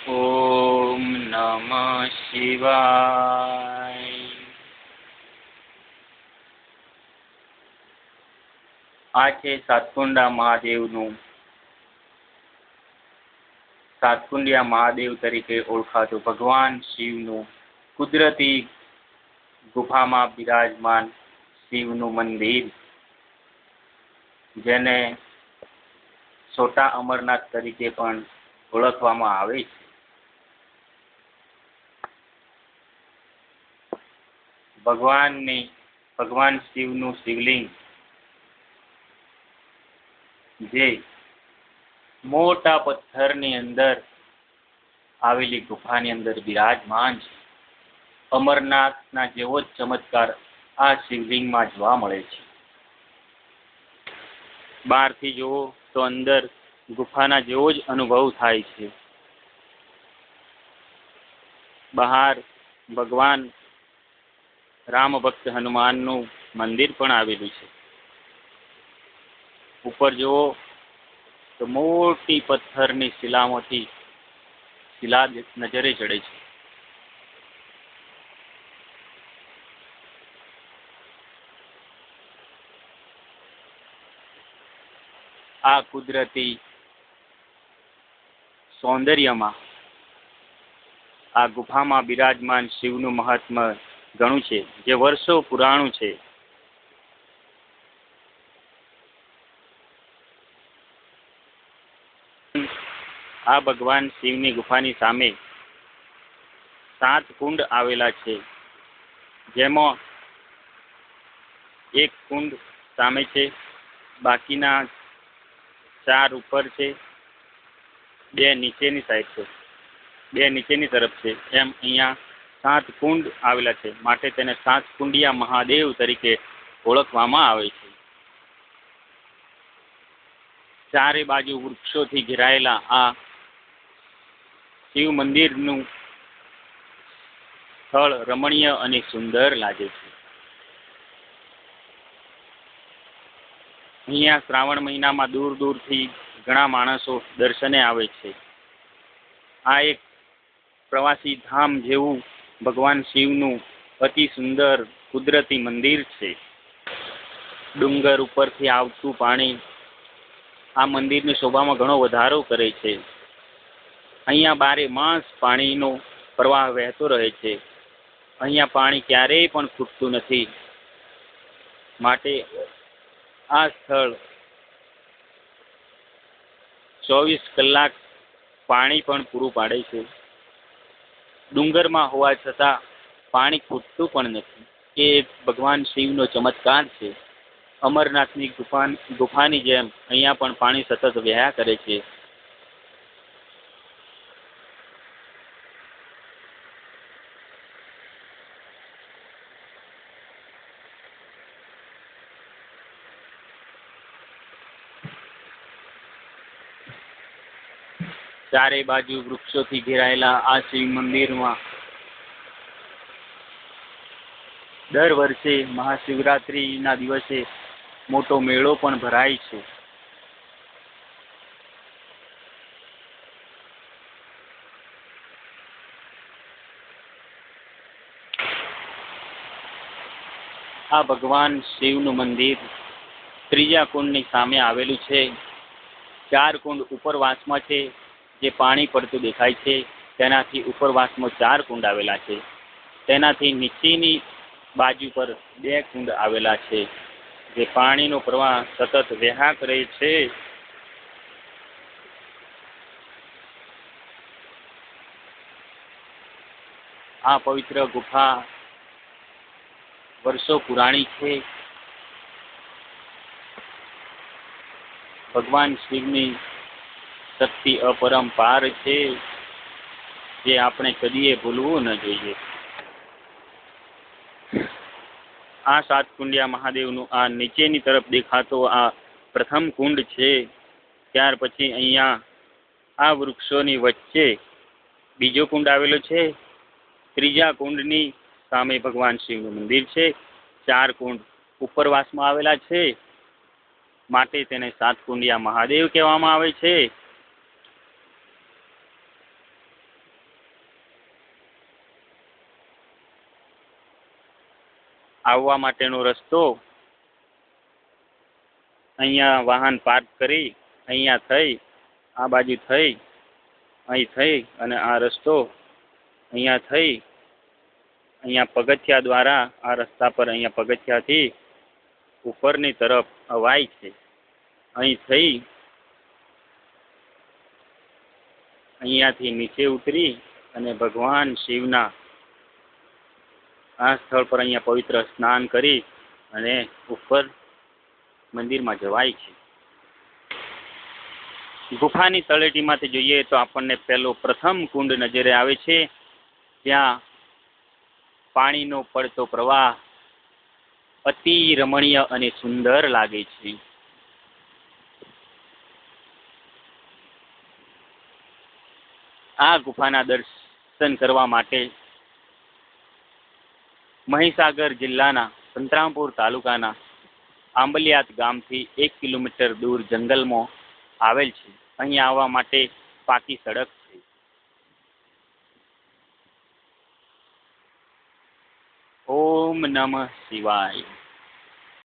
ઓમ નમઃ શિવાય. આ છે સાતકુંડા મહાદેવનું, સાતકુંડિયા મહાદેવ તરીકે ઓળખાતું ભગવાન શિવનું કુદરતી ગુફામાં બિરાજમાન શિવનું મંદિર, જેને છોટા અમરનાથ તરીકે પણ ઓળખવામાં આવે છે. ભગવાન શિવનું શિવલિંગ, જે મોટા પથ્થરની અંદર આવેલી ગુફાની અંદર બિરાજમાન છે. અમરનાથના જેવો જ ચમત્કાર આ શિવલિંગમાં જોવા મળે છે. બહારથી જુઓ તો અંદર ગુફાના જેવો જ અનુભવ થાય છે. બહાર ભગવાન રામ ભક્ત હનુમાનનું મંદિર પણ આવેલું છે. ઉપર જુઓ તો મોટી પથ્થરની શિલામાંથી શિલા નજરે ચડે છે. આ કુદરતી સૌંદર્યમાં આ ગુફામાં બિરાજમાન શિવનું મહાત્મ્ય ઘણું છે, જે વર્ષો પુરાણું છે. આ ભગવાન શિવની ગુફાની સામે 7 કુંડ આવેલા છે, જેમાં એક કુંડ સામે છે, બાકીના 4 ઉપર છે, 2 નીચેની સાઈડ છે, 2 નીચેની તરફ છે. એમ અહીંયા 7 કુંડ આવેલા છે, માટે તેને સાતકુંડિયા મહાદેવ તરીકે ઓળખવામાં આવે છે. ચારે બાજુ વૃક્ષોથી ઘેરાયેલા આ શિવ મંદિરનું સ્થળ રમણીય અને સુંદર લાગે છે. અહીંયા શ્રાવણ મહિનામાં દૂર દૂરથી ઘણા માણસો દર્શને આવે છે. આ એક પ્રવાસી ધામ જેવું ભગવાન શિવનું અતિ સુંદર કુદરતી મંદિર છે. ડુંગર ઉપરથી આવતું પાણી આ મંદિરની શોભામાં ઘણો વધારો કરે છે. અહીંયા 12 માસ પાણીનો પ્રવાહ વહેતો રહે છે. અહીંયા પાણી ક્યારેય પણ ખૂટતું નથી, માટે આ સ્થળ 24 કલાક પાણી પણ પૂરું પાડે છે. ડુંગરમાં હોવા છતાં પાણી ખૂટતું પણ નથી. એ એક ભગવાન શિવનો ચમત્કાર છે. અમરનાથની ગુફાની જેમ અહીંયા પણ પાણી સતત વહ્યા કરે છે. ચારે બાજુ વૃક્ષોથી ઘેરાયેલા આ શિવ મંદિરમાં દર વર્ષે મહાશિવરાત્રિના દિવસે મોટો મેળો પણ ભરાય છે. આ ભગવાન શિવનું મંદિર ત્રીજા કુંડની સામે આવેલું છે. 4 કુંડ ઉપરવાસમાં છે, જે પાણી પડતું દેખાય છે. તેનાથી ઉપરવાસમાં 4 કુંડ આવેલા છે. તેનાથી નીચેની બાજુ પર 2 કુંડ આવેલા છે, જે પાણીનો પ્રવાહ સતત વહ્યા કરે છે. આ પવિત્ર ગુફા વર્ષો પુરાણી છે. ભગવાન શિવની શક્તિ અપરંપાર છે, જે આપણે કદીએ ભૂલવું ન જોઈએ. આ સાતકુંડિયા મહાદેવનું આ નીચેની તરફ દેખાતો આ પ્રથમ કુંડ છે. ત્યાર પછી અહીંયા આ વૃક્ષોની વચ્ચે બીજો કુંડ આવેલો છે. ત્રીજા કુંડની સામે ભગવાન શિવનું મંદિર છે. 4 કુંડ ઉપરવાસમાં આવેલા છે, માટે તેને સાતકુંડિયા મહાદેવ કહેવામાં આવે છે. આવવા માટેનો રસ્તો અહીંયા વાહન પાર્ક કરી અહીંયા થઈ, આ બાજુ થઈ, અહીં થઈ અને આ રસ્તો અહીંયા થઈ, અહીંયા પગથિયા દ્વારા આ રસ્તા પર અહીંયા પગથિયાથી ઉપરની તરફ અવાય છે. અહીં થઈ અહીંયાથી નીચે ઉતરી અને ભગવાન શિવના આ સ્થળ પર અહીંયા પવિત્ર સ્નાન કરી અને ઉપર મંદિરમાં જવાય છે. ગુફાની તળેટીમાંથી જોઈએ તો આપણને પેલો પ્રથમ કુંડ નજરે આવે છે. ત્યાં પાણીનો પડતો પ્રવાહ અતિ રમણીય અને સુંદર લાગે છે. આ ગુફાના દર્શન કરવા માટે મહીસાગર જિલ્લાના સંતરામપુર તાલુકાના આંબલિયાત ગામથી 1 કિલોમીટર દૂર જંગલમાં આવેલ છે. અહીં આવવા માટે પાકી સડક છે. ઓમ નમઃ શિવાય.